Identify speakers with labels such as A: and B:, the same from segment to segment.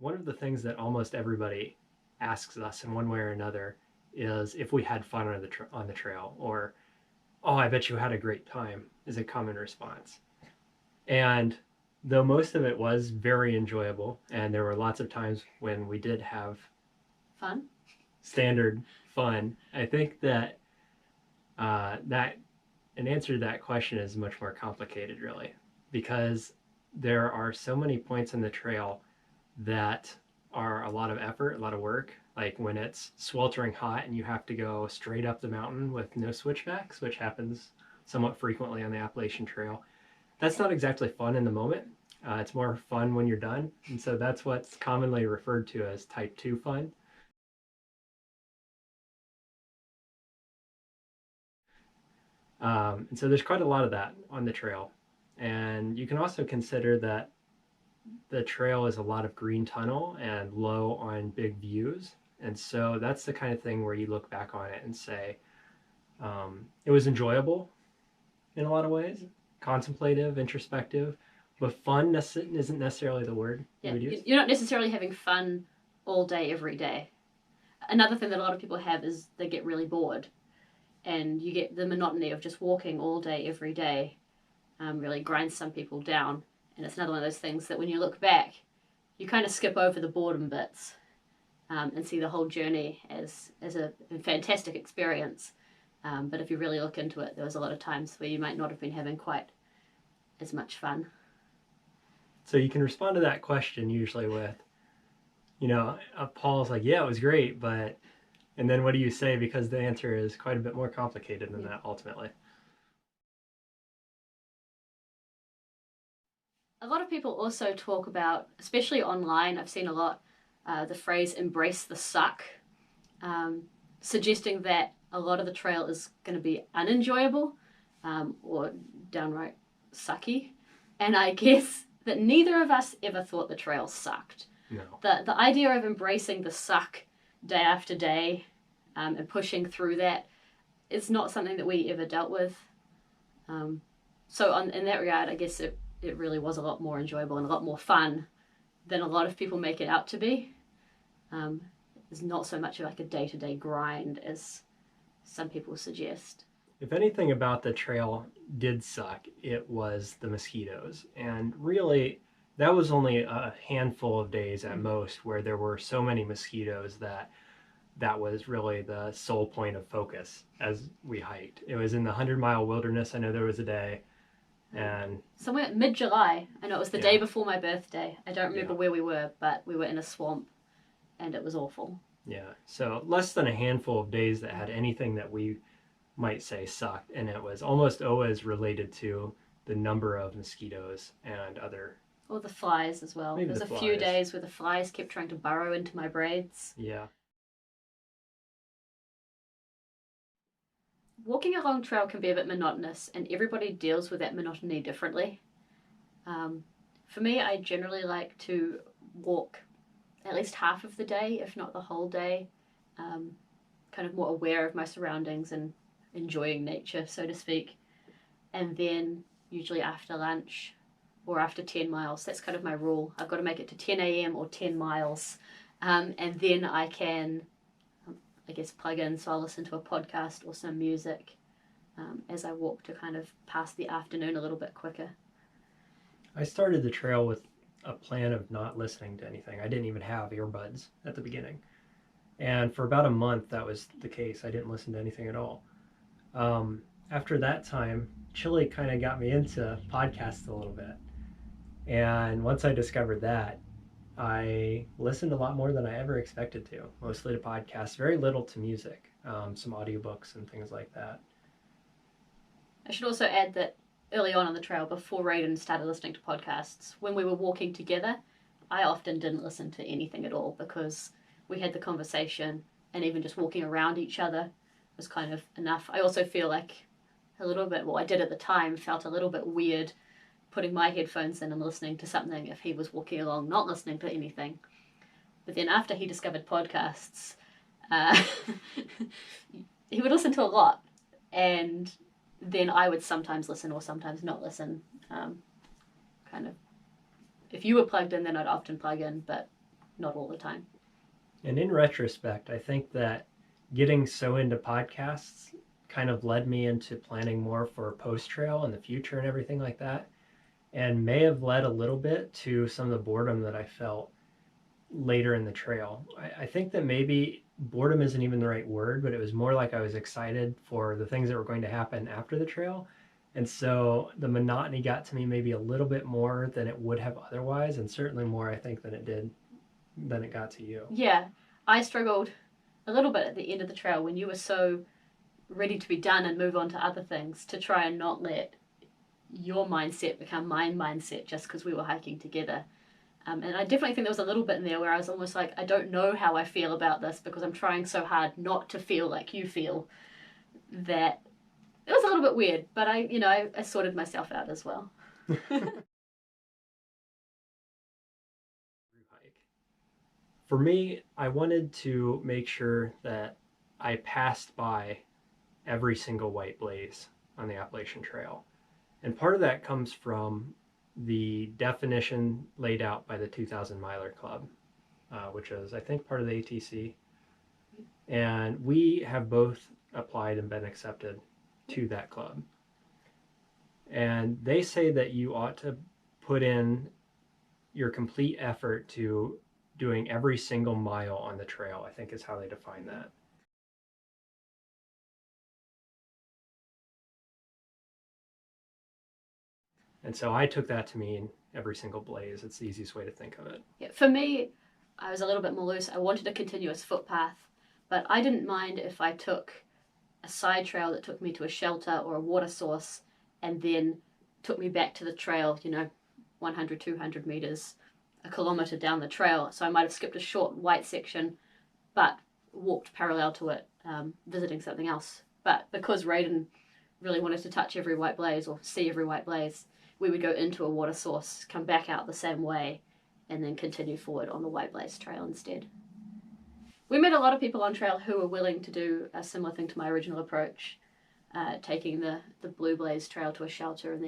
A: One of the things that almost everybody asks us in one way or another is if we had fun on the trail, or, oh, I bet you had a great time, is a common response. And though most of it was very enjoyable, and there were lots of times when we did have
B: Fun?
A: standard fun, I think that that an answer to that question is much more complicated, really, because there are so many points in the trail that are a lot of effort, a lot of work. Like when it's sweltering hot and you have to go straight up the mountain with no switchbacks, which happens somewhat frequently on the Appalachian Trail. That's not exactly fun in the moment. It's more fun when you're done. And so that's what's commonly referred to as type 2 fun. And so there's quite a lot of that on the trail. And you can also consider that the trail is a lot of green tunnel and low on big views. And so that's the kind of thing where you look back on it and say, it was enjoyable in a lot of ways, contemplative, introspective, but fun isn't necessarily the word you would use.
B: You're not necessarily having fun all day, every day. Another thing that a lot of people have is they get really bored, and you get the monotony of just walking all day, every day, really grinds some people down. And it's another one of those things that when you look back, you kind of skip over the boredom bits and see the whole journey as a fantastic experience. But if you really look into it, there was a lot of times where you might not have been having quite as much fun.
A: So you can respond to that question usually with, Paul's like, yeah, it was great, but, and then what do you say? Because the answer is quite a bit more complicated than that ultimately.
B: A lot of people also talk about, especially online, I've seen a lot, the phrase embrace the suck, suggesting that a lot of the trail is going to be unenjoyable or downright sucky. And I guess that neither of us ever thought the trail sucked.
A: No.
B: The idea of embracing the suck day after day and pushing through that is not something that we ever dealt with. So in that regard, I guess it really was a lot more enjoyable and a lot more fun than a lot of people make it out to be. It's not so much like a day-to-day grind as some people suggest.
A: If anything about the trail did suck, it was the mosquitoes. And really, that was only a handful of days at most where there were so many mosquitoes that was really the sole point of focus as we hiked. It was in the 100-mile wilderness. I know there was a day. And
B: somewhere mid-July, I know it was the day before my birthday. I don't remember where we were, but we were in a swamp and it was awful.
A: Yeah, so less than a handful of days that had anything that we might say sucked, and it was almost always related to the number of mosquitoes and other...
B: Or the flies as well. There was a few days where the flies kept trying to burrow into my braids.
A: Yeah.
B: Walking along trail can be a bit monotonous, and everybody deals with that monotony differently. For me, I generally like to walk at least half of the day, if not the whole day, kind of more aware of my surroundings and enjoying nature, so to speak. And then usually after lunch or after 10 miles, that's kind of my rule. I've got to make it to 10 a.m. or 10 miles. And then I can, I guess, plug in, so I'll listen to a podcast or some music as I walk to kind of pass the afternoon a little bit quicker.
A: I started the trail with a plan of not listening to anything. I didn't even have earbuds at the beginning. And for about a month, that was the case. I didn't listen to anything at all. After that time, Chili kind of got me into podcasts a little bit. And once I discovered that, I listened a lot more than I ever expected to, mostly to podcasts, very little to music, some audiobooks and things like that.
B: I should also add that early on the trail, before Raiden started listening to podcasts, when we were walking together, I often didn't listen to anything at all because we had the conversation, and even just walking around each other was kind of enough. I also feel like a little bit, well, I did at the time, felt a little bit weird putting my headphones in and listening to something if he was walking along not listening to anything. But then after he discovered podcasts, he would listen to a lot, and then I would sometimes listen or sometimes not listen. Kind of, if you were plugged in, then I'd often plug in, but not all the time.
A: And in retrospect, I think that getting so into podcasts kind of led me into planning more for post trail in the future and everything like that, and may have led a little bit to some of the boredom that I felt later in the trail. I think that maybe boredom isn't even the right word, but it was more like I was excited for the things that were going to happen after the trail. And so the monotony got to me maybe a little bit more than it would have otherwise, and certainly more, I think, than it got to you.
B: Yeah, I struggled a little bit at the end of the trail when you were so ready to be done and move on to other things, to try and not let your mindset become my mindset just because we were hiking together. And I definitely think there was a little bit in there where I was almost like, I don't know how I feel about this because I'm trying so hard not to feel like you feel, that it was a little bit weird, but I sorted myself out as well.
A: For me, I wanted to make sure that I passed by every single white blaze on the Appalachian Trail. And part of that comes from the definition laid out by the 2000 Miler Club, which is, I think, part of the ATC. And we have both applied and been accepted to that club. And they say that you ought to put in your complete effort to doing every single mile on the trail, I think is how they define that. And so I took that to mean every single blaze. It's the easiest way to think of it.
B: Yeah, for me, I was a little bit more loose. I wanted a continuous footpath, but I didn't mind if I took a side trail that took me to a shelter or a water source and then took me back to the trail, 100, 200 meters, a kilometer down the trail. So I might have skipped a short white section, but walked parallel to it, visiting something else. But because Raiden really wanted to touch every white blaze or see every white blaze, we would go into a water source, come back out the same way, and then continue forward on the white blaze trail instead. We met a lot of people on trail who were willing to do a similar thing to my original approach, taking the blue blaze trail to a shelter and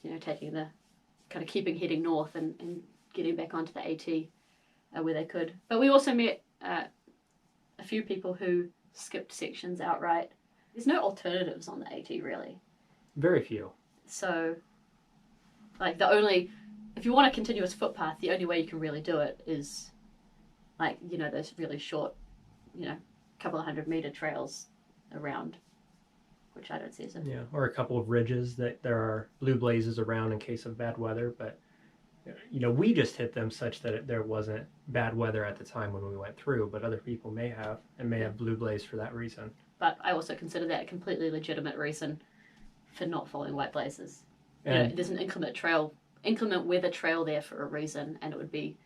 B: then, taking the kind of heading north and getting back onto the AT where they could. But we also met a few people who skipped sections outright. There's no alternatives on the AT really.
A: Very few.
B: So, if you want a continuous footpath, the only way you can really do it is, those really short, couple of 100-meter trails around, which I don't see as a...
A: Yeah, or a couple of ridges that there are blue blazes around in case of bad weather, but we just hit them such that there wasn't bad weather at the time when we went through, but other people may have, and may have blue blaze for that reason.
B: But I also consider that a completely legitimate reason for not following white blazes. There's an inclement weather trail there for a reason, and it would be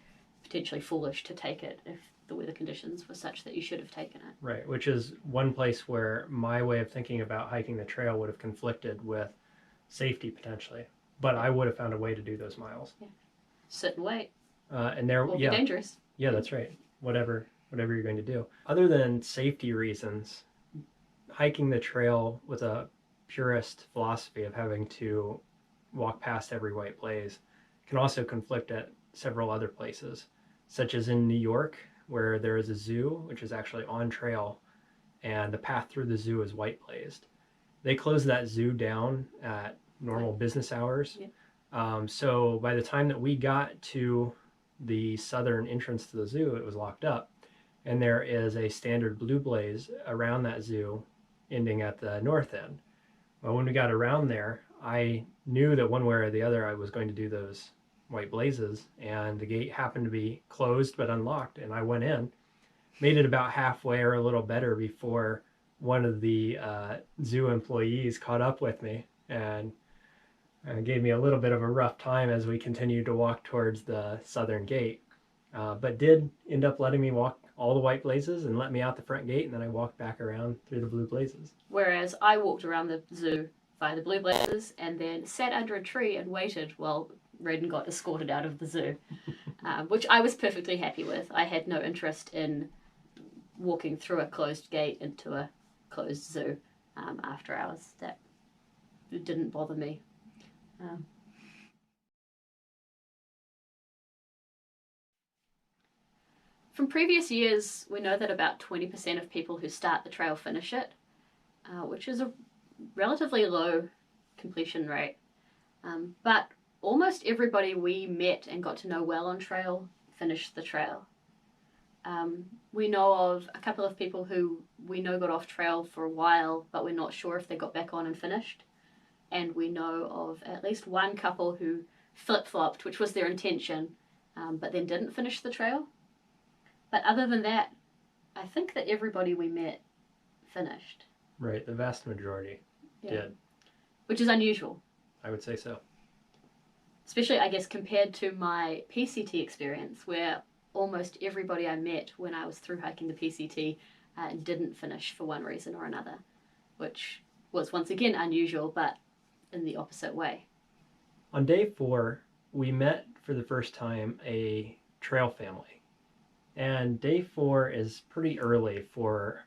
B: potentially foolish to take it if the weather conditions were such that you should have taken it.
A: Right, which is one place where my way of thinking about hiking the trail would have conflicted with safety potentially, but I would have found a way to do those miles.
B: Yeah. Sit and wait.
A: And there
B: will be dangerous.
A: Yeah, that's right. Whatever you're going to do. Other than safety reasons, hiking the trail with a purist philosophy of having to walk past every white blaze can also conflict at several other places, such as in New York, where there is a zoo, which is actually on trail, and the path through the zoo is white blazed. They close that zoo down at normal business hours. Yeah. So by the time that we got to the southern entrance to the zoo, it was locked up. And there is a standard blue blaze around that zoo ending at the north end. Well, when we got around there, I knew that one way or the other I was going to do those white blazes, and the gate happened to be closed but unlocked, and I went in, made it about halfway or a little better before one of the zoo employees caught up with me and gave me a little bit of a rough time as we continued to walk towards the southern gate, but did end up letting me walk all the white blazes and let me out the front gate, and then I walked back around through the blue blazes. Whereas
B: I walked around the zoo by the blue blazes and then sat under a tree and waited while Raiden got escorted out of the zoo, which I was perfectly happy with. I had no interest in walking through a closed gate into a closed zoo after hours. That didn't bother me. From previous years, we know that about 20% of people who start the trail finish it, which is a relatively low completion rate. But almost everybody we met and got to know well on trail finished the trail. We know of a couple of people who we know got off trail for a while, but we're not sure if they got back on and finished. And we know of at least one couple who flip-flopped, which was their intention, but then didn't finish the trail. But other than that, I think that everybody we met finished.
A: Right, the vast majority did.
B: Which is unusual.
A: I would say so.
B: Especially, I guess, compared to my PCT experience, where almost everybody I met when I was through hiking the PCT didn't finish for one reason or another, which was once again unusual, but in the opposite way.
A: On day 4, we met for the first time a trail family. And day 4 is pretty early for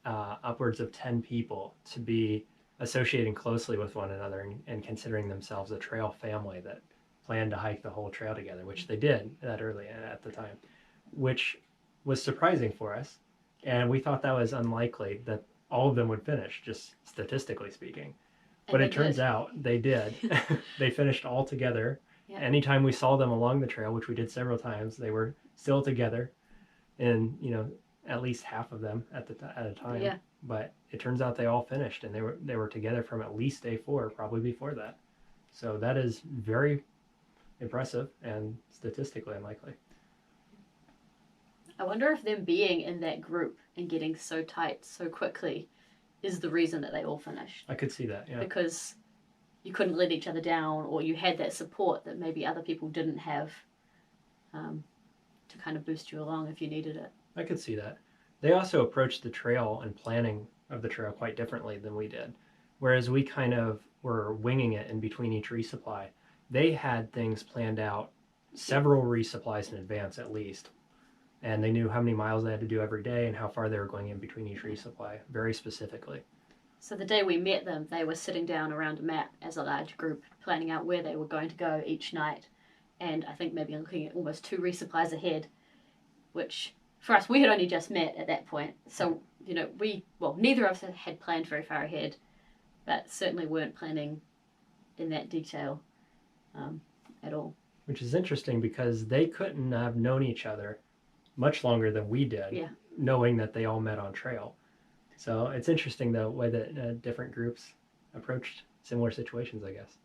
A: upwards of 10 people to be associating closely with one another and considering themselves a trail family that planned to hike the whole trail together, which they did that early at the time, which was surprising for us. And we thought that was unlikely that all of them would finish, just statistically speaking. But it turns out they did. They finished all together. Yeah. Anytime we saw them along the trail, which we did several times, they were still together, and at least half of them at a time. Yeah. But it turns out they all finished, and they were together from at least day 4, probably before that. So that is very impressive and statistically unlikely.
B: I wonder if them being in that group and getting so tight so quickly is the reason that they all finished.
A: I could see that, yeah.
B: Because you couldn't let each other down, or you had that support that maybe other people didn't have to kind of boost you along if you needed it.
A: I could see that. They also approached the trail and planning of the trail quite differently than we did. Whereas we kind of were winging it in between each resupply, they had things planned out several resupplies in advance at least. And they knew how many miles they had to do every day and how far they were going in between each resupply, very specifically.
B: So the day we met them, they were sitting down around a map as a large group, planning out where they were going to go each night. And I think maybe looking at almost 2 resupplies ahead, which for us, we had only just met at that point. So, neither of us had planned very far ahead, but certainly weren't planning in that detail at all.
A: Which is interesting because they couldn't have known each other much longer than we did, knowing that they all met on trail. So it's interesting the way that different groups approached similar situations, I guess.